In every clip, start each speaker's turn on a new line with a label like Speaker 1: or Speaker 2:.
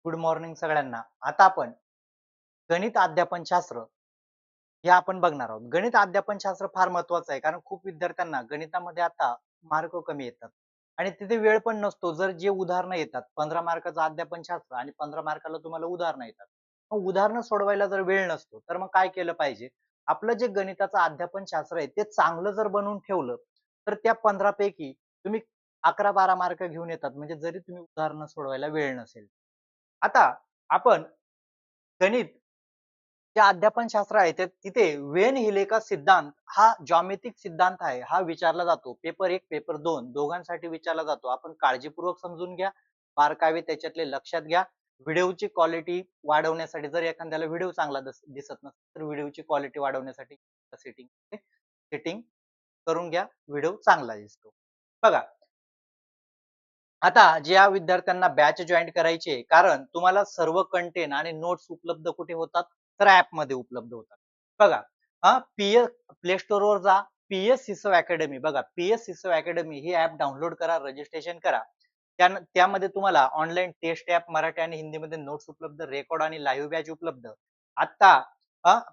Speaker 1: Good morning सगळ्यांना. आता आपण गणित अध्यापनशास्त्र हे आपण बघणार आहोत. गणित अध्यापनशास्त्र फार महत्वाचं आहे कारण खूप विद्यार्थ्यांना गणितामध्ये आता मार्क कमी येतात आणि तिथे वेळ पण नसतो. जर जे उदाहरणं येतात 15 मार्काचं अध्यापनशास्त्र आणि 15 मार्काला तुम्हाला उदाहरणं येतात. मग उदाहरणं सोडवायला जर वेळ नसतो तर मग काय केलं पाहिजे? आपलं जे गणिताचं अध्यापनशास्त्र आहे ते चांगलं जर बनवून ठेवलं तर त्या 15 पैकी तुम्ही 11-12 मार्क घेऊन येतात. म्हणजे जरी तुम्ही उदाहरणं सोडवायला वेळ नसेल. आता आपण गणित जे अध्यापनशास्त्र आहे तिथे वेन हिलेका सिद्धांत हा ज्यामितिक सिद्धांत आहे. हा विचारला जातो. पेपर 1, पेपर 2 दोघांसाठी विचारला जातो. आपण काळजीपूर्वक समजून घ्या. बारकावे त्याच्यातले लक्षात घ्या. व्हिडिओची क्वालिटी वाढवण्यासाठी जर एखाद्याला व्हिडिओ चांगला दिसत नसेल तर व्हिडिओची क्वालिटी वाढवण्यासाठी सेटिंग सेटिंग करून घ्या. व्हिडिओ चांगला दिसतो. बघा, आता ज्या विद्यार्थ्यांना बॅच जॉईन करायची कारण तुम्हाला सर्व कंटेंट आणि नोट्स उपलब्ध कुठे होतात तर ऍप मध्ये उपलब्ध होतात. बघा, पीएस प्ले स्टोर वर जा. पीएस सिसो अकॅडमी बघा, पीएस सिसो अकॅडमी ही ऍप डाउनलोड करा, रजिस्ट्रेशन करा. त्यामध्ये तुम्हाला ऑनलाईन टेस्ट ऍप मराठी आणि हिंदीमध्ये नोट्स उपलब्ध, रेकॉर्ड आणि लाईव्ह बॅच उपलब्ध. आता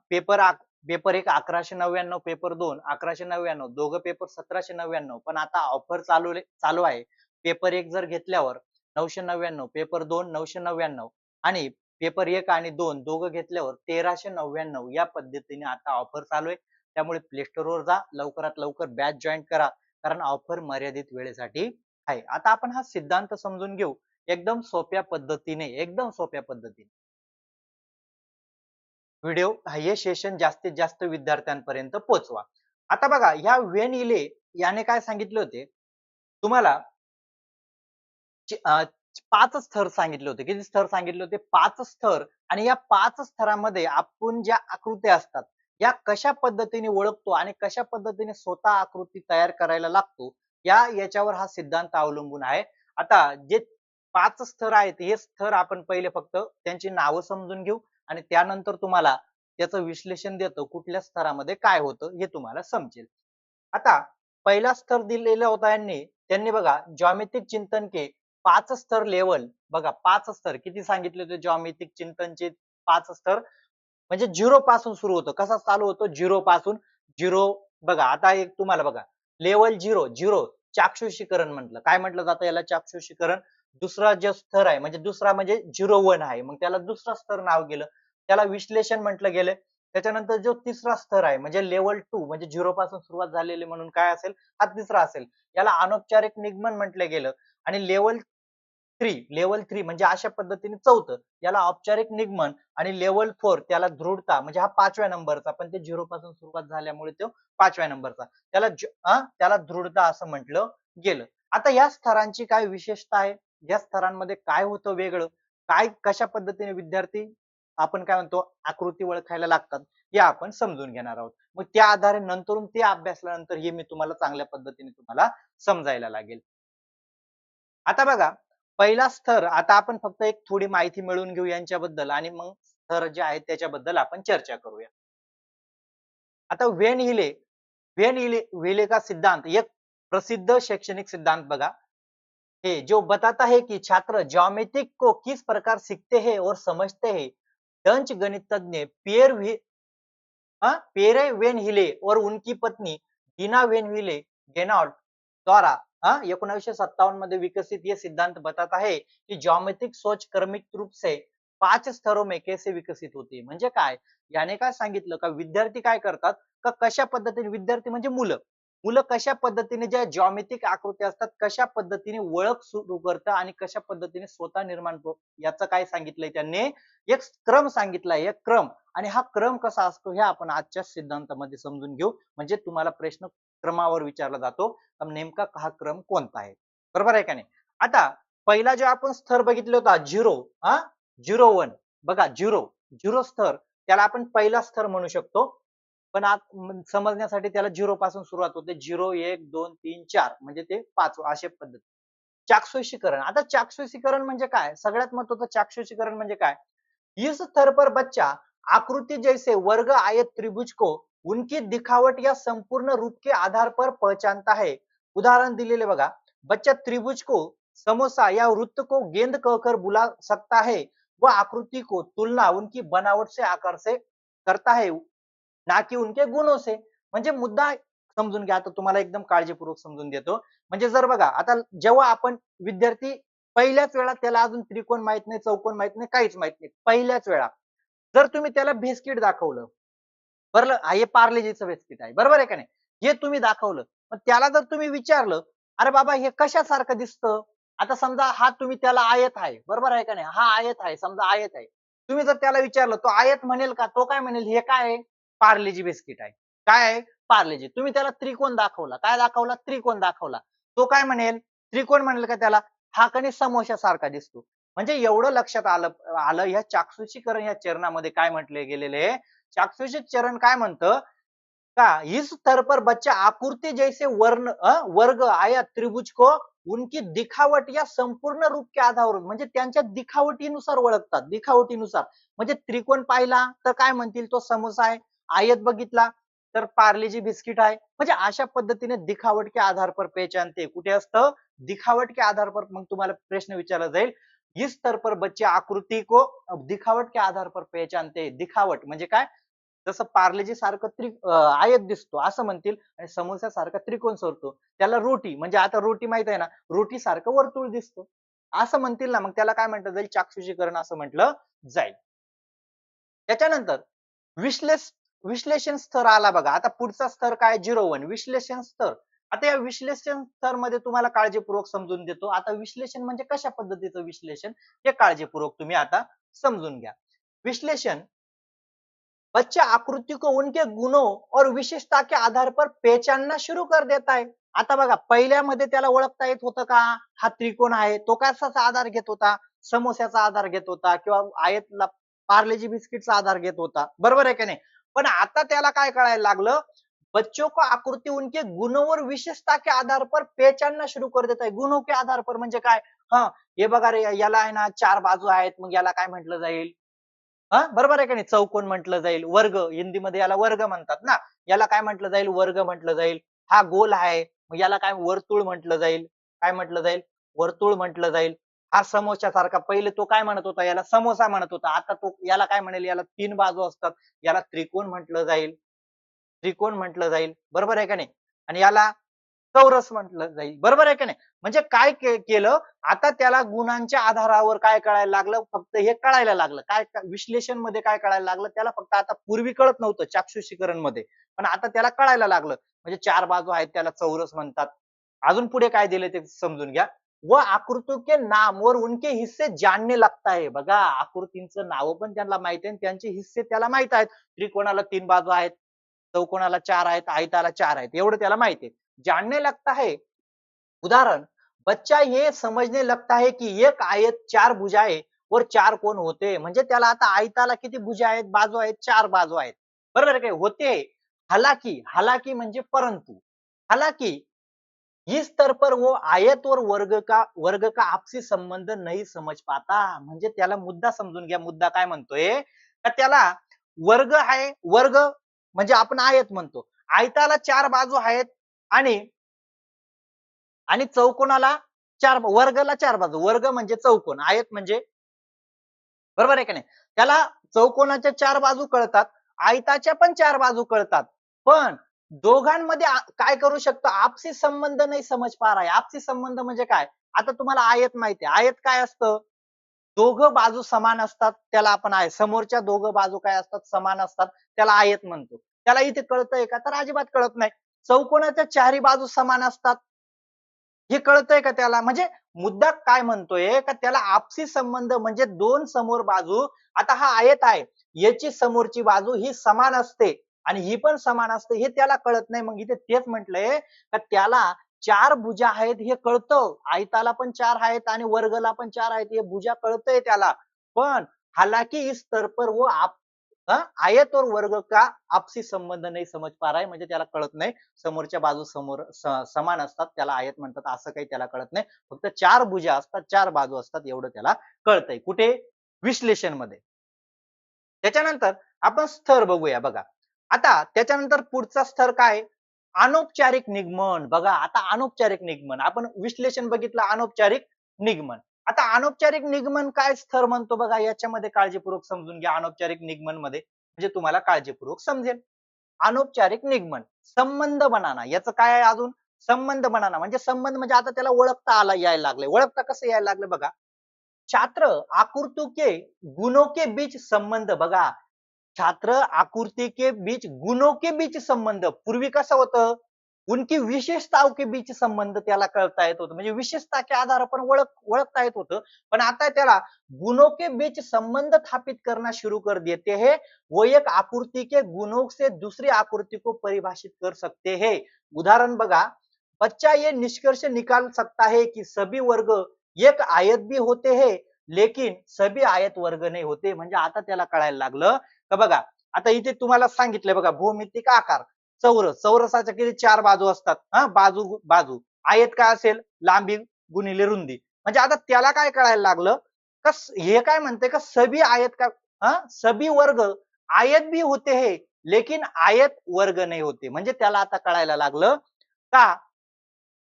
Speaker 1: पेपर पेपर 1 1199, पेपर 2 1199, दोघं पेपर 1799. पण आता ऑफर चालू आहे. पेपर 1 जर घेतल्यावर 999, पेपर 2 999 आणि पेपर 1 आणि 2 दोघं घेतल्यावर 1399 या पद्धतीने आता ऑफर चालू आहे. त्यामुळे प्ले स्टोर वर जा, लवकरात लवकर बॅच जॉईन करा कारण ऑफर मर्यादित वेळेसाठी आहे. आता आपण हा सिद्धांत समजून घेऊ एकदम सोप्या पद्धतीने. व्हिडिओ हे सेशन जास्तीत जास्त विद्यार्थ्यांपर्यंत पोहोचवा. आता बघा, ह्या वेन इले याने काय सांगितले होते तुम्हाला? 5 स्तर सांगितले होते. किती स्तर सांगितले होते? 5 स्तर. आणि या 5 स्तरामध्ये आपण ज्या आकृत्या असतात या कशा पद्धतीने ओळखतो आणि कशा पद्धतीने स्वतः आकृती तयार करायला लागतो याच्यावर हा सिद्धांत अवलंबून आहे. आता जे 5 स्तर आहेत हे स्तर आपण पहिले फक्त त्यांची नावं समजून घेऊ आणि त्यानंतर तुम्हाला त्याचं विश्लेषण देतो कुठल्या स्तरामध्ये काय होतं हे तुम्हाला समजेल. आता पहिला स्तर दिलेला होता त्यांनी बघा, ज्यामितिक चिंतन के 5 स्तर लेवल. बघा, 5 स्तर किती सांगितले होते ज्यामितिक चिंतनचे? 5 स्तर. म्हणजे 0 पासून सुरू होतं. कसा चालू होतो? 0 पासून. 0 बघा, आता एक तुम्हाला बघा, लेवल 0 चाक्षुषीकरण म्हटलं. काय म्हटलं जातं याला? चाक्षुषीकरण. दुसरा जो स्तर आहे म्हणजे दुसरा म्हणजे 0-1 आहे. मग त्याला दुसरा स्तर नाव गेलं. त्याला विश्लेषण म्हटलं गेलं. त्याच्यानंतर जो तिसरा स्तर आहे म्हणजे लेवल 2 म्हणजे 0 पासून सुरुवात झालेली म्हणून काय असेल? हा तिसरा असेल. याला अनौपचारिक निगमन म्हटलं गेलं. आणि लेवल 3 म्हणजे अशा पद्धतीने चौथं, याला औपचारिक निगमन. आणि लेवल 4 त्याला दृढता म्हणजे हा 5व्या नंबरचा, पण ते 0 पासून सुरुवात झाल्यामुळे तो 5व्या नंबरचा. त्याला दृढता असं म्हटलं गेलं. आता या स्तरांची काय विशेषता आहे? या स्तरांमध्ये काय होतं वेगळं? काय कशा पद्धतीने विद्यार्थी आपण काय म्हणतो आकृती ओळखायला लागतात हे आपण समजून घेणार आहोत. मग त्या आधारे नंतरून ते अभ्यासल्यानंतर हे मी तुम्हाला चांगल्या पद्धतीने तुम्हाला समजायला लागेल. आता बघा, पहिला स्तर. आता आपण फक्त एक थोडी माहिती मिळवून घेऊ यांच्याबद्दल आणि मग स्तर जे आहेत त्याच्याबद्दल आपण चर्चा करूया. आता वेन हिले का सिद्धांत एक प्रसिद्ध शैक्षणिक सिद्धांत बघा, है जो बताता है कि छात्र ज्योमेट्रिक को किस प्रकार सीखते हैं और समझते हैं। डच गणितज्ञ पेरे वेन हिले और उनकी पत्नी डीना वेन हिले गेनॉल्ट द्वारा 1957 मध्ये विकसित ये सिद्धांत बताता है कि ज्योमेट्रिक सोच क्रमिक रूप से 5 स्तरों में कैसे विकसित होती है. म्हणजे काय? याने काय सांगितलं का विद्यार्थी काय करतात का कशा पद्धतीने, विद्यार्थी म्हणजे मुलं मुलं कशा पद्धतीने ज्या ज्यामितिक आकृत्या असतात कशा पद्धतीने ओळख सुरू करतात आणि कशा पद्धतीने स्वतः निर्माण याचं काय सांगितलंय त्यांनी? एक क्रम सांगितलाय, एक क्रम. आणि हा क्रम कसा असतो हे आपण आजच्या सिद्धांतामध्ये समजून घेऊ. म्हणजे तुम्हाला प्रश्न क्रमावर विचारला जातो नेमका हा क्रम कोणता आहे. बरोबर आहे का नाही? आता पहिला जो आपण स्तर बघितला होता 0-1 बघा, 0 स्तर त्याला आपण पहिला स्तर म्हणू शकतो. पण आज समजण्यासाठी त्याला 0 पासून सुरुवात होते. 0 1 2 3 4 म्हणजे ते 5 अशा पद्धती. चाक्षुषीकरण. आता चाक्षुषीकरण म्हणजे काय? सगळ्यात महत्त्वाचं चाक्षुषीकरण म्हणजे काय? इस स्तर पर बच्चा आकृति जैसे वर्ग आयत त्रिभुज को उनकी दिखावट या संपूर्ण रूप के आधार पर पहचानता है. उदाहरण दिलेले बघा, बच्चा त्रिभुज को समोसा या वृत्त को गेंद कहकर बुला सकता है वो आकृति को तुलना उनकी बनावट से आकार से करता है ना की उनके गुणों से. म्हणजे मुद्दा समजून घ्या. आता तुम्हाला एकदम काळजीपूर्वक समजून देतो. म्हणजे जर बघा आता जेव्हा आपण विद्यार्थी पहिल्याच वेळा त्याला अजून त्रिकोण माहित नाही, चौकोन माहित नाही, काहीच माहित नाही. पहिल्याच वेळा जर तुम्ही त्याला बिस्किट दाखवलं, बरं हे पार्लेजीचं बिस्किट आहे, बरोबर आहे का नाही? हे तुम्ही दाखवलं. पण त्याला जर तुम्ही विचारलं, "अरे बाबा हे कशासारखं दिसतं?" आता समजा हा तुम्ही त्याला आयत आहे, बरोबर आहे का नाही? हा आयत आहे, समजा आयत आहे. तुम्ही जर त्याला विचारलं, तो आयत म्हणेल का? तो काय म्हणेल, "हे काय आहे?" पार्लेजी बिस्किट आहे. काय आहे? पार्लेजी. तुम्ही त्याला त्रिकोण दाखवला. काय दाखवला? त्रिकोण दाखवला. तो काय म्हणेल? त्रिकोण म्हणेल का त्याला? हा कणी समोश्यासारखा दिसतो. म्हणजे एवढं लक्षात आलं आलं या चाक्षुषीकरण या चरणामध्ये काय म्हटले गेलेले आहे? चाक्षुषी चरण काय म्हणतं का इस स्तर पर बच्चा आकृति जैसे वर्ग आया त्रिभुज को उनकी दिखावट या संपूर्ण रूप के आधारावर म्हणजे त्यांच्या दिखावटीनुसार ओळखतात. दिखावटीनुसार म्हणजे त्रिकोण पाहिला तर काय म्हणतील तो समोसा आहे. आयत बघितला तर पार्लेजी बिस्किट आहे. म्हणजे अशा पद्धतीने दिखावट के आधार पर पहचानते. कुठे असतं? दिखावट के आधार पर. मग तुम्हाला प्रश्न विचारला जाईल इस स्तर पर बच्चे आकृति को दिखावट के आधार पर पहचानते. दिखावट म्हणजे काय? जसं पार्लेजी सारखं आयत दिसतो असं म्हणतील आणि समोस्यासारखा त्रिकोण सरतो. त्याला रोटी म्हणजे आता रोटी माहित आहे ना, रोटी सारखं वर्तुळ दिसतो. असं म्हणतील ना, मग त्याला काय म्हटलं जाईल? चाक्षुषीकरण असं म्हटलं जाईल. त्याच्यानंतर विश्लेष विश्लेषण स्तर आला बघा. आता पुढचा स्तर काय? 0-1 विश्लेषण स्तर. आता या विश्लेषण स्तर मध्ये तुम्हाला काळजीपूर्वक समजून देतो. आता विश्लेषण म्हणजे कशा पद्धतीचं विश्लेषण हे काळजीपूर्वक तुम्ही आता समजून घ्या. विश्लेषण बच्चा आकृति को उनके गुणों और विशेषता के आधार पर पहचानना शुरू कर देता है. आता बघा पहिल्यामध्ये त्याला ओळखता येत होतं का? हा त्रिकोण आहे. तो कशाचा आधार घेत होता? समोस्याचा आधार घेत होता किंवा आयतला पार्लेजी बिस्किटचा आधार घेत होता. बरोबर आहे का नाही? पण आता त्याला काय कळायला लागलं? बच्चों को आकृति उनके गुणों और विशेषता के आधार पर पहचानना शुरू कर देता है. गुणों के आधार पर म्हणजे काय? हा हे बघा रे याला आहे ना 4 बाजू आहेत. मग याला काय म्हटलं जाईल? हा बरोबर आहे का नाही? चौकोन म्हटलं जाईल. वर्ग हिंदीमध्ये याला वर्ग म्हणतात ना. याला काय म्हटलं जाईल? वर्ग म्हटलं जाईल. हा गोल आहे. मग याला काय वर्तुळ म्हटलं जाईल. काय म्हटलं जाईल? वर्तुळ म्हटलं जाईल. हा समोश्यासारखा पहिले तो काय म्हणत होता? याला समोसा म्हणत होता. आता तो याला काय म्हणेल? याला 3 बाजू असतात. याला त्रिकोण म्हटलं जाईल. त्रिकोण म्हटलं जाईल. बरोबर आहे का नाही? आणि याला चौरस म्हटलं जाईल. बरोबर आहे का नाही? म्हणजे काय केलं आता त्याला गुणांच्या आधारावर काय कळायला लागलं? फक्त हे कळायला लागलं. काय विश्लेषण मध्ये काय कळायला लागलं? त्याला फक्त आता पूर्वी कळत नव्हतं चाक्षुषीकरण मध्ये. पण आता त्याला कळायला लागलं. म्हणजे 4 बाजू आहेत त्याला चौरस म्हणतात. अजून पुढे काय दिले ते समजून घ्या. व आकृतियों के नाम और उनके हिस्से जानने लगता है. बघा आकृतींचं नाव पण त्यांना माहिती आहे आणि त्यांचे हिस्से त्याला माहित आहेत. त्रिकोणाला 3 बाजू आहेत. चौकोनाला 4 आहेत. आयताला 4 आहेत. एवढं त्याला माहिती आहे. जानने लगता है. उदाहरण बच्चा ये समझने लगता है कि एक आयत 4 भुजाएं और 4 कोण होते. म्हणजे त्याला आता आयताला किती भुजा आहेत? बाजू आहेत? 4 बाजू आहेत. बरोबर आहे काय? होते. हालांकि हालांकि म्हणजे परंतु हालांकि इस स्तर पर वो आयत और वर्ग का आपसी संबंध नहीं समझ पाता. म्हणजे त्याला मुद्दा समजून घ्या. मुद्दा काय म्हणतोय? का त्याला वर्ग आहे. वर्ग म्हणजे आपण आयत म्हणतो. आयताला 4 बाजू आहेत आणि आणि चौकोनाला 4 वर्गाला 4 बाजू. वर्ग म्हणजे चौकोन, आयत म्हणजे बरोबर आहे की नाही? त्याला चौकोनाच्या 4 बाजू कळतात, आयताच्या पण 4 बाजू कळतात. पण दोघांमध्ये काय करू शकतो? आपसी संबंध नाही समज पा रहा है. आपसी संबंध म्हणजे काय? आता तुम्हाला आयत माहिती आहे. आयत काय असतं? दोघं बाजू समान असतात, त्याला आपण आयत. समोरच्या दोघं बाजू काय असतात? समान असतात, त्याला आयत म्हणतो. त्याला इथे कळतंय का? तर अजिबात कळत नाही. चौकोनाच्या चारही बाजू समान असतात. हे कळतंय का त्याला? म्हणजे मुद्दा काय म्हणतोय का त्याला आपसी संबंध म्हणजे दोन समोर बाजू आता हा आयत आहे याची समोरची बाजू ही समान असते आणि ही पण समान असते हे त्याला कळत नाही. मग इथे तेच म्हटलंय का त्याला 4 भुजा आहेत हे कळतं. आयताला पण 4 आहेत आणि वर्गला पण 4 आहेत हे भुजा कळतंय त्याला. पण हालांकि इस स्तर पर वो आयत और वर्ग का आपसी संबंध नाही समज पा रहा है. म्हणजे त्याला कळत नाही समोरच्या बाजू समोर समान असतात त्याला आयत म्हणतात असं काही त्याला कळत नाही. फक्त 4 भुजा असतात 4 बाजू असतात एवढं त्याला कळतंय. कुठे? विश्लेषण मध्ये. त्याच्यानंतर आपण स्तर बघूया बघा. आता त्याच्यानंतर पुढचा स्तर काय? अनौपचारिक निगमन. बघा आता अनौपचारिक निगमन आपण विश्लेषण बघितलं अनौपचारिक निगमन. आता अनौपचारिक निगमन काय स्तर म्हणतो बघा, याच्यामध्ये काळजीपूर्वक समजून घ्या. अनौपचारिक निगमन मध्ये म्हणजे तुम्हाला काळजीपूर्वक समजेल. अनौपचारिक निगमन संबंध बनाना, याचं काय आहे अजून, संबंध बनाना म्हणजे संबंध म्हणजे आता त्याला ओळखता आला यायला लागले. ओळखता कसं यायला लागलं बघा, छात्र आकृतों के गुणों के बीच संबंध बघा, छात्र आकृति के बीच गुणों के बीच संबंध, पूर्वी कसं होतं, उनकी विशेषताओं के बीच संबंध त्याला कळता येत होतं, म्हणजे विशेषता के आधार पर ओळखता येत होतं. पण आता त्याला गुणों के बीच संबंध स्थापित करना शुरू कर देते हैं, वो एक आकृति के गुणों से दूसरी आकृति को परिभाषित कर सकते हैं. उदाहरण बघा, बच्चा ये निष्कर्ष निकाल सकता है कि सभी वर्ग एक आयत भी होते हैं लेकिन सभी आयत वर्ग नाही होते. म्हणजे आता त्याला कळायला लागलं का बघा, आता इथे तुम्हाला सांगितलंय बघा, भौमितिक आकार चौरस, चौरसाच्या किती चार बाजू असतात, हा बाजू बाजू, आयत काय असेल, लांबी गुणिले रुंदी. म्हणजे आता त्याला काय कळायला लागलं का हे काय म्हणते का सभी आयत का, सभी वर्ग आयत भी होते हैं लेकिन आयत वर्ग नाही होते. म्हणजे त्याला आता कळायला लागलं का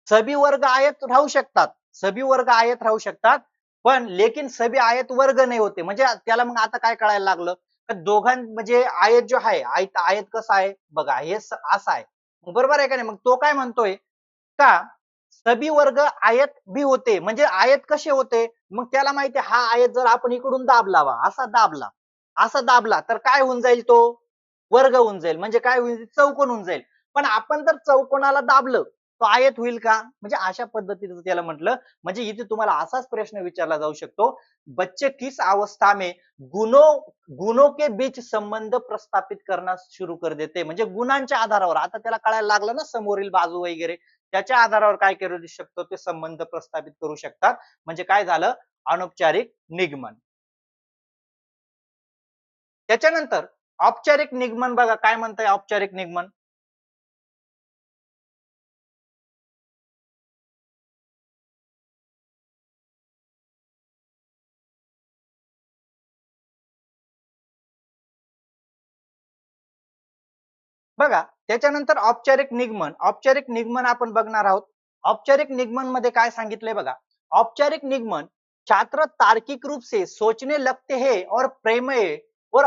Speaker 1: सभी वर्ग आयत राहू शकतात, सभी वर्ग आयत राहू शकतात, पण लेकिन सभी आयत वर्ग नाही होते. म्हणजे त्याला मग आता काय कळायला लागलं, दोघां म्हणजे आयत जो आहे, आयत आयत कसा आहे बघा, हे असं आहे, बरोबर आहे का नाही. मग तो काय म्हणतोय का सभी वर्ग आयत भी होते, म्हणजे आयत कसे होते, मग त्याला माहिती आहे हा आयत जर आपण इकडून दाबला वा, असा दाबला तर काय होऊन जाईल, तो वर्ग होऊन जाईल, म्हणजे काय होईल, चौकोन होऊन जाईल. पण आपण जर चौकोनाला दाबलं तो आयत होईल का, म्हणजे अशा पद्धतीचं त्याला म्हटलं. म्हणजे इथे तुम्हाला असाच प्रश्न विचारला जाऊ शकतो, बच्चे किस अवस्था में गुणों गुणों के बीच संबंध प्रस्थापित करना शुरू कर देते, म्हणजे गुणांच्या आधारावर आता त्याला कळायला लागलं ना, समोरील बाजू वगैरे त्याच्या आधारावर काय करू शकतो, ते संबंध प्रस्थापित करू शकतात. म्हणजे काय झालं, अनौपचारिक निगमन. त्याच्यानंतर औपचारिक निगमन बघा, काय म्हणताय औपचारिक निगमन. बघा, त्याच्यानंतर औपचारिक निगमन, औपचारिक निगमन आपण बघणार आहोत. औपचारिक निगमन मध्ये काय सांगितलंय बघा, औपचारिक निगमन छात्र तार्किक रूप से सोचने लगते हैं और प्रमेय और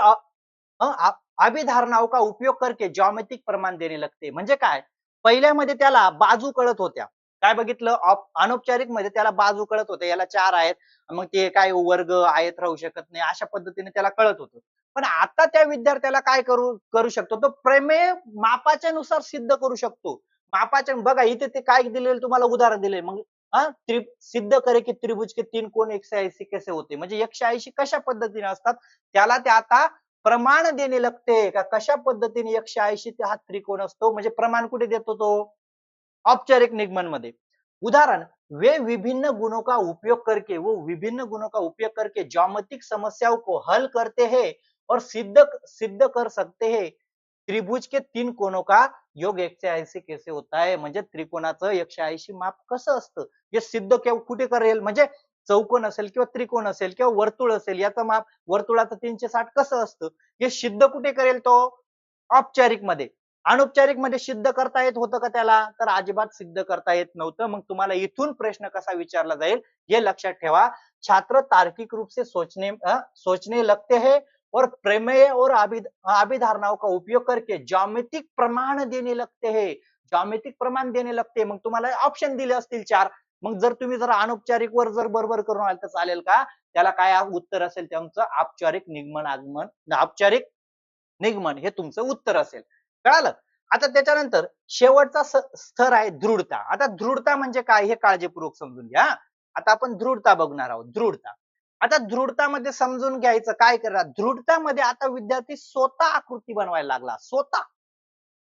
Speaker 1: अभिधारणाओं का उपयोग करके ज्यामितिक प्रमाण देने लगते. म्हणजे काय, पहिल्यामध्ये त्याला बाजू कळत होत्या, काय बघितलं, अनौपचारिक मध्ये त्याला बाजू कळत होत्या, याला चार आहेत, मग ते काय वर्ग आयत राहू शकत नाही, अशा पद्धतीने त्याला कळत होतं. पण आता त्या विद्यार्थ्याला काय करू करू शकतो, तो प्रमेय मापाच्या नुसार सिद्ध करू शकतो. मापाच्या बघा, इथे ते काय दिलेलं तुम्हाला उदाहरण दिले, मग सिद्ध करे की त्रिभुज के तीन कोण 180 कैसे होते, म्हणजे 180 कशा पद्धतीने असतात, त्याला ते आता प्रमाण देणे लगते का, कशा पद्धतीने 180 हा त्रिकोण असतो, म्हणजे प्रमाण कुठे देतो तो, औपचारिक निगमन मध्ये. उदाहरण, वे विभिन्न गुणों का उपयोग करके, वो विभिन्न गुणों का उपयोग करके ज्यामितिक समस्याओं को हल करते हैं और सिद्ध सिद्ध कर सकते हैं त्रिभुज के तीन कोणों का योग 180 कैसे होता है, म्हणजे त्रिकोणाचं 180 माप कसं असतं हे सिद्ध कुठे करेल, म्हणजे चौकोन असेल किंवा त्रिकोण असेल किंवा वर्तुळ असेल, याचं माप वर्तुळाचं 360 कसं असतं हे सिद्ध कुठे करेल तो, औपचारिक मध्ये. अनौपचारिक मध्ये सिद्ध करता येत होतं का त्याला, तर अजिबात सिद्ध करता येत नव्हतं. मग तुम्हाला इथून प्रश्न कसा विचारला जाईल हे लक्षात ठेवा. छात्र तार्किक रूप से सोचने लगते हैं और प्रमेय और अभिधारणाओं का उपयोग करके ज्यामितिक प्रमाण देने लगते हैं, ज्यामितिक प्रमाण देने लगते. मग तुम्हाला ऑप्शन दिले असतील चार, मग जर तुम्ही जर अनौपचारिक वर जर बरोबर करून आले तर चालेल का, त्याला काय उत्तर असेल त्यांचं, औपचारिक निगमन आगमन, औपचारिक निगमन हे तुमचं उत्तर असेल. कळालं. आता त्याच्यानंतर शेवटचा स्तर आहे दृढता. आता दृढता म्हणजे काय हे काळजीपूर्वक समजून घ्या. आता आपण दृढता बघणार आहोत. दृढता, आता दृढतामध्ये समजून घ्यायचं काय करा, दृढतामध्ये आता विद्यार्थी स्वतः आकृती बनवायला लागला. स्वतः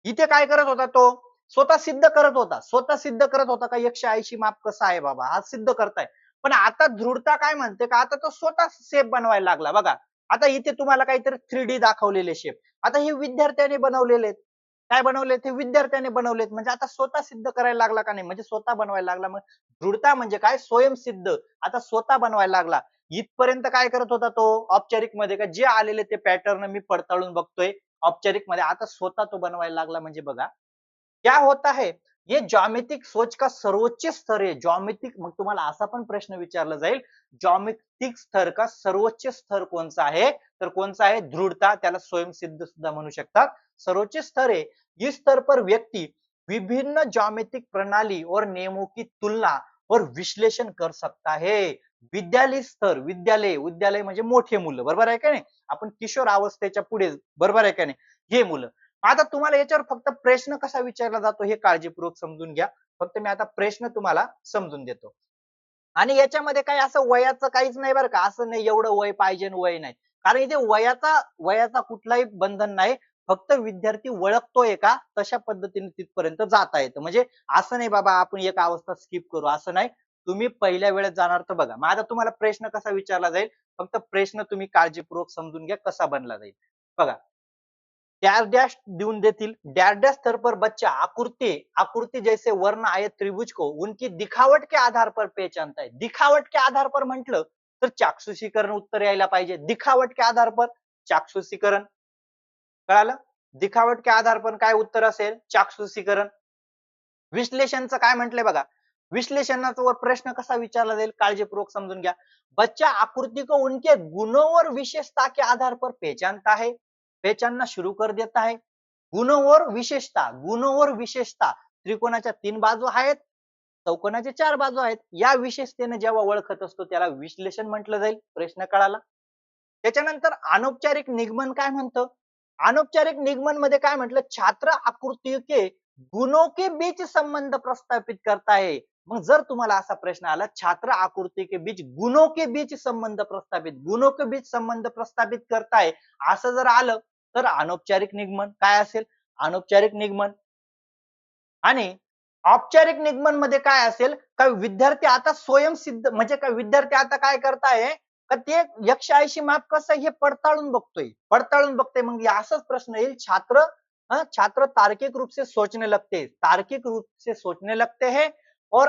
Speaker 1: इथे काय करत होता, तो स्वतः सिद्ध करत होता, स्वतः सिद्ध करत होता का 180 माप कसं आहे बाबा, हा सिद्ध करताय. पण आता दृढता काय म्हणते का, आता तो स्वतः शेप बनवायला लागला. बघा, आता इथे तुम्हाला काहीतरी 3D दाखवलेले शेप, आता हे विद्यार्थ्याने बनवलेले, काय बनवले ते विद्यार्थ्याने बनवलेत, म्हणजे आता स्वतः सिद्ध करायला लागला का नाही, म्हणजे स्वतः बनवायला लागला. मग दृढता म्हणजे काय, स्वयंसिद्ध, आता स्वतः बनवायला लागला. इथपर्यंत काय करत होता तो औपचारिक मध्ये, का जे आलेले ते पॅटर्न मी पडताळून बघतोय, औपचारिक मध्ये आता स्वतः तो बनवायला लागला. म्हणजे बघा क्या होता है, ये ज्योमेट्रिक सोच का सर्वोच्च स्तर है. ज्योमेट्रिक, मग तुम्हाला असा पण प्रश्न विचारला जाईल, ज्योमेट्रिक स्तर का सर्वोच्च स्तर कोणचा आहे? तर कोणचा आहे? दृढ़ता, त्याला स्वयंसिद्ध सुद्धा म्हणू शकतात. सर्वोच्च स्तर है. इस स्तर पर व्यक्ति विभिन्न ज्योमेट्रिक प्रणाली और नियमों की तुलना और विश्लेषण कर सकता है. विद्यालय स्तर, विद्यालय, विद्यालय म्हणजे मोठे मुलं, बरोबर आहे का नाही? आपण किशोर अवस्थेच्या पुढे, बरोबर आहे का नाही? हे मुलं. आता तुम्हाला याच्यावर फक्त प्रश्न कसा विचारला जातो हे काळजीपूर्वक समजून घ्या. फक्त मी आता प्रश्न तुम्हाला समजून देतो. आणि याच्यामध्ये काही असं वयाचं काहीच नाही बरं का. असं नाही एवढं वय पाहिजे आणि वय नाही. कारण इथे वयाचा कुठलाही बंधन नाही. फक्त विद्यार्थी ओळखतोय का तशा पद्धतीने तिथपर्यंत जाता येतं. म्हणजे असं नाही बाबा आपण एक अवस्था स्किप करू असं नाही. तुम्ही पहिल्या वेळेस जाणार तर बघा. मग आता तुम्हाला प्रश्न कसा विचारला जाईल, फक्त प्रश्न तुम्ही काळजीपूर्वक समजून घ्या कसा बनला जाईल. बघा, डैश डैश देऊन देतील. डैश डैश स्तर पर बच्चा आकृति आकृति जैसे वर्ण आयत त्रिभुज को उनकी दिखावट के आधार पर पहचानता है. दिखावट के आधार पर म्हटलं तर चाक्षुषीकरण उत्तर यायला पाहिजे. दिखावट के आधार पर चाक्षुषीकरण, कळालं? दिखावट के आधार पर काय उत्तर असेल? चाक्षुषीकरण. विश्लेषणचं काय म्हटलंय बघा. विश्लेषणाचा वर प्रश्न कसा विचारला जाईल काळजीपूर्वक समजून घ्या. बच्चा आकृति को उनके गुणों और विशेषता के आधार पर पहचानता है. पहचानना शुरू कर देता है. गुणों और विशेषता, गुणों और विशेषता. त्रिकोणाच्या 3 बाजू आहेत, चौकोनाच्या 4 बाजू आहेत. या विशेषतेने जेव्हा ओळखत असतो त्याला विश्लेषण म्हटलं जाईल. प्रश्न कळाला? त्याच्यानंतर अनौपचारिक निगमन काय म्हणतं? अनौपचारिक निगमन मध्ये काय म्हटलं? छात्र आकृति के गुणों के बीच संबंध प्रस्थापित करता है. मग जर तुम्हाला असा प्रश्न आला, छात्र आकृति के बीच गुणों के बीच संबंध प्रस्थापित, गुणों के बीच संबंध प्रस्थापित करताय असं जर आलं तर अनौपचारिक निगमन काय असेल? अनौपचारिक निगमन. आणि औपचारिक निगमन मध्ये काय असेल? का विद्यार्थी आता स्वयंसिद्ध, म्हणजे काय विद्यार्थी आता काय करताय का ते 180 माप कसं हे पडताळून बघतोय, पडताळून बघतोय. मग असंच प्रश्न येईल, छात्र तार्किक रूप से सोचने लगते हैं, तार्किक रूप से सोचने लगते हैं और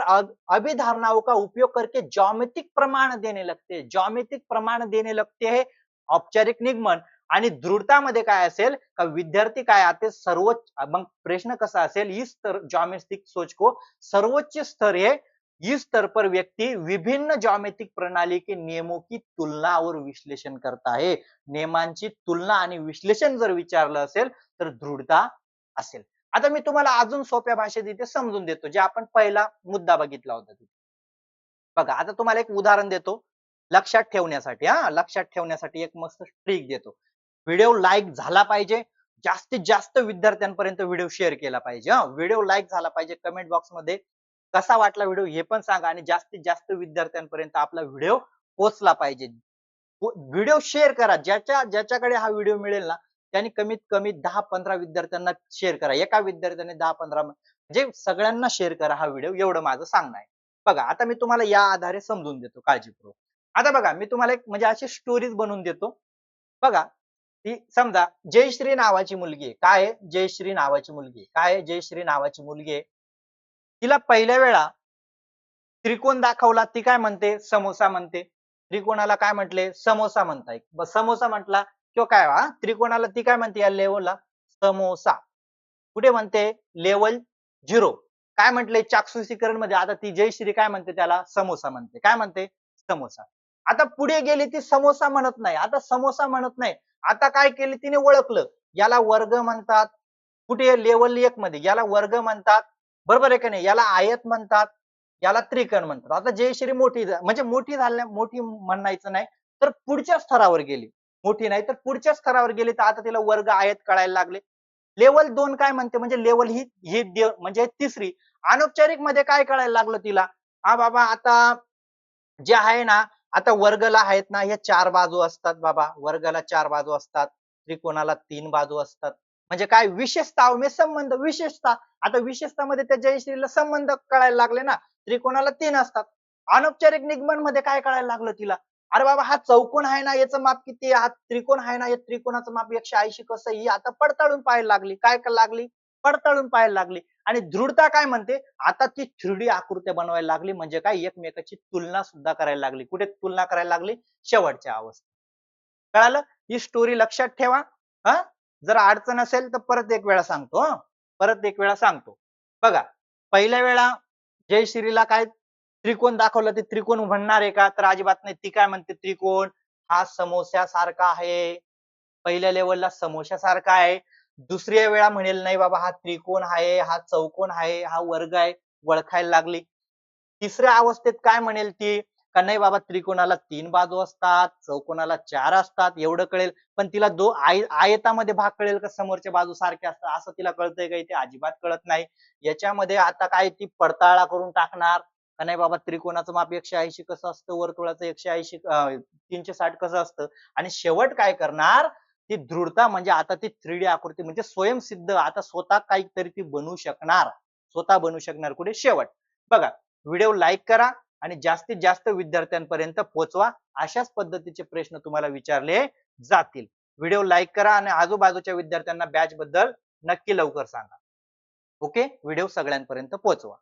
Speaker 1: अभिधारणाओं का उपयोग करके ज्योमेट्रिक प्रमाण देने लगते हैं, ज्योमेट्रिक प्रमाण देने लगते हैं. औपचारिक निगमन. आणि दृढतामध्ये काय असेल का विद्यार्थी काय आते सर्वोच्च, मग प्रश्न कसा असेल, इस स्तर ज्योमेट्रिक सोच को सर्वोच्च स्तर है. इस स्तर पर व्यक्ति विभिन्न ज्योमेट्रिक प्रणाली के नियमों की तुलना और विश्लेषण करता है. नियमांची तुलना आणि विश्लेषण जर विचारलं असेल तर दृढता असेल. आता मी तुम्हाला अजून सोप्या भाषेत इथे समजून देतो, जे आपण पहिला मुद्दा बघितला होता. बघा, आता तुम्हाला एक उदाहरण देतो लक्षात ठेवण्यासाठी. लक्षात ठेवण्यासाठी एक मस्त ट्रिक देतो. व्हिडिओ लाईक झाला पाहिजे, जास्तीत जास्त विद्यार्थ्यांपर्यंत व्हिडिओ शेअर केला पाहिजे. व्हिडिओ लाईक झाला पाहिजे. कमेंट बॉक्स मध्ये कसा वाटला व्हिडिओ हे पण सांगा आणि जास्तीत जास्त विद्यार्थ्यांपर्यंत आपला व्हिडिओ पोहोचला पाहिजे. व्हिडिओ शेअर करा. ज्याच्याकडे हा व्हिडिओ मिळेल ना त्यांनी कमीत कमी 10-15 विद्यार्थ्यांना शेअर करा. एका विद्यार्थ्याने 10-15 म्हणजे सगळ्यांना शेअर करा हा व्हिडिओ, एवढं माझं सांगणं आहे. बघा, आता मी तुम्हाला या आधारे समजून देतो काळजीपूर्वक. आता बघा, मी तुम्हाला एक म्हणजे अशी स्टोरीज बनवून देतो. बघा, ती समजा जयश्री नावाची मुलगी आहे. काय आहे? जयश्री नावाची मुलगी आहे. काय आहे? जयश्री नावाची मुलगी आहे. तिला पहिल्या वेळा त्रिकोण दाखवला, ती काय म्हणते? समोसा म्हणते. त्रिकोणाला काय म्हटले? समोसा म्हणताय. समोसा म्हटला किंवा काय त्रिकोणाला ती काय म्हणते या लेवलला? समोसा. कुठे म्हणते? लेवल 0. काय म्हटले चाक्षुषीकरण मध्ये? आता ती जयश्री काय म्हणते त्याला? समोसा म्हणते. काय म्हणते? समोसा. आता पुढे गेली ती समोसा म्हणत नाही. आता समोसा म्हणत नाही. आता काय केले तिने? ओळखलं. याला वर्ग म्हणतात. कुठे? लेवल 1 मध्ये. याला वर्ग म्हणतात. बरोबर आहे का नाही? याला आयत म्हणतात. याला त्रिकोण म्हणतात. आता जयश्री मोठी म्हणजे मोठी म्हणायचं नाही तर पुढच्या स्तरावर गेली. मोठी नाही तर पुढच्या स्तरावर गेली तर आता तिला वर्ग आयत कळायला लागले. लेवल 2 काय म्हणते? म्हणजे लेवल ही म्हणजे तिसरी. अनौपचारिक मध्ये काय कळायला लागलं तिला? बाबा आता जे आहे ना, आता वर्गाला आहेत ना हे 4 बाजू असतात बाबा. वर्गाला 4 बाजू असतात. त्रिकोणाला 3 बाजू असतात. म्हणजे काय? विशेषता में संबंध, विशेषता. आता विशेषतामध्ये त्या जयश्रीला संबंध कळायला लागले ना. त्रिकोणाला 3 असतात. अनौपचारिक निगमन मध्ये काय कळायला लागलं तिला? अरे बाबा हा चौकोन आहे ना याचं माप किती? हा त्रिकोण आहे ना या त्रिकोणाचं माप 180 कसं? ही आता पडताळून पाहायला लागली. काय लागली? पडताळून पाहायला लागली. आणि दृढता काय म्हणते? आता ती 3D आकृत्या बनवायला लागली. म्हणजे काय? एकमेकाची तुलना सुद्धा करायला लागली. कुठे तुलना करायला लागली? शेवटच्या अवस्थेत. कळालं? ही स्टोरी लक्षात ठेवा. जर अडचण असेल तर परत एक वेळा सांगतो. परत एक वेळा सांगतो. बघा, पहिल्या वेळा जयश्रीला काय त्रिकोण दाखवलं ते त्रिकोण म्हणणार आहे का? तर अजिबात नाही. ती काय म्हणते त्रिकोण हा समोस्यासारखा आहे. पहिल्या लेवलला समोस्यासारखा आहे. दुसऱ्या वेळा म्हणेल नाही बाबा हा त्रिकोण आहे, हा चौकोन आहे, हा वर्ग आहे, ओळखायला लागली. तिसऱ्या अवस्थेत काय म्हणेल ती का नाही बाबा त्रिकोणाला 3 बाजू असतात, चौकोनाला 4 असतात एवढं कळेल. पण तिला आयतामध्ये भाग कळेल का समोरच्या बाजू सारख्या असतात असं तिला कळतंय का? इथे अजिबात कळत नाही. याच्यामध्ये आता काय ती पडताळा करून टाकणार का नाही बाबा त्रिकोणाचं माप 180 कसं असतं, वर्तुळाचं 180 360 कसं असतं. आणि शेवट काय करणार ती दृढता म्हणजे आता ती 3D आकृती म्हणजे स्वयंसिद्ध आता स्वतः काहीतरी ती बनवू शकणार. स्वतः बनवू शकणार कुठे शेवट. बघा व्हिडिओ लाईक करा आणि जास्तीत जास्त विद्यार्थ्यांपर्यंत पोहोचवा. अशाच पद्धतीचे प्रश्न तुम्हाला विचारले जातील. व्हिडिओ लाईक करा आणि आजूबाजूच्या विद्यार्थ्यांना बॅच बद्दल नक्की लवकर सांगा. ओके व्हिडिओ सगळ्यांपर्यंत पोहोचवा.